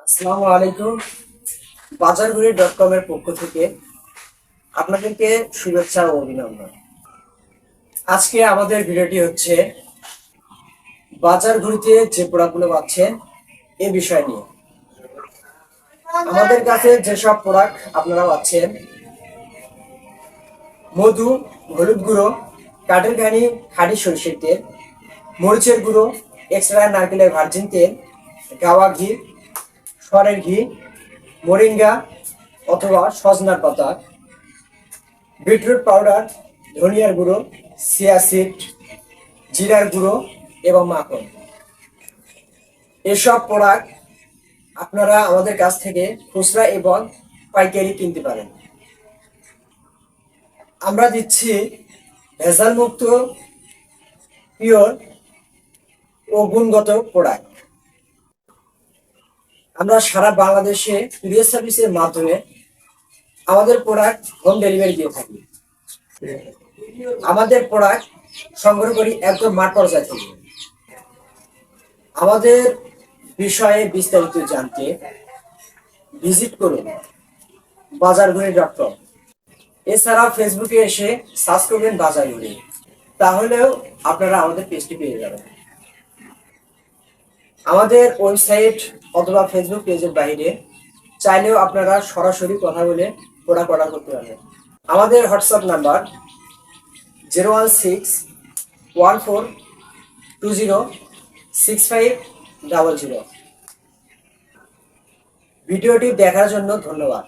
আসসালামু আলাইকুম। বাজারঘুরি.com এর পক্ষ থেকে আপনাদেরকে শুভেচ্ছা ও অভিনন্দন। আজকে আমাদের ভিডিওটি হচ্ছে বাজারঘুরিতে যে প্রোডাক্টগুলো পাচ্ছেন এ বিষয় নিয়ে। আমাদের কাছে যেসব প্রোডাক্ট আপনারা পাচ্ছেন: মধু, হলুদ গুঁড়ো, কাঠের ঘানি খাঁটি সরিষার তেল, মরিচের গুঁড়ো, এক্সট্রা নারকেলের ভার্জিন তেল, গাওয়া ঘি, সরের ঘি, মোরিঙ্গা অথবা সজনার পাতা, বিটরুট পাউডার, ধনিয়ার গুঁড়ো, চিয়া সিড, জিরার গুঁড়ো এবং মাখন। এসব প্রোডাক্ট আপনারা আমাদের কাছ থেকে খুচরা এবং পাইকারি কিনতে পারেন। আমরা দিচ্ছি ভেজালমুক্ত, পিওর ও গুণগত প্রোডাক্ট। আমরা সারা বাংলাদেশে কুরিয়ার সার্ভিসের মাধ্যমে আমাদের প্রোডাক্ট হোম ডেলিভারি দিয়ে থাকি। আমাদের প্রোডাক্ট সংগ্রহ করি একদম মাঠ পর্যায় থেকে। আমাদের বিষয়ে বিস্তারিত জানতে ভিজিট করুন বাজারঘুরি.com। এছাড়াও ফেসবুকে এসে সার্চ করবেন বাজারঘুরি, তাহলেও আপনারা আমাদের পেজটি পেয়ে যাবেন। আমাদের ওয়েবসাইট অথবা ফেসবুক পেজের বাইরে চাইলেও আপনারা সরাসরি কথা বলে প্রোডাক্ট অর্ডার করতে পারবেন। আমাদের হোয়াটসঅ্যাপ নাম্বার 01614206500। ভিডিওটি দেখার জন্য ধন্যবাদ।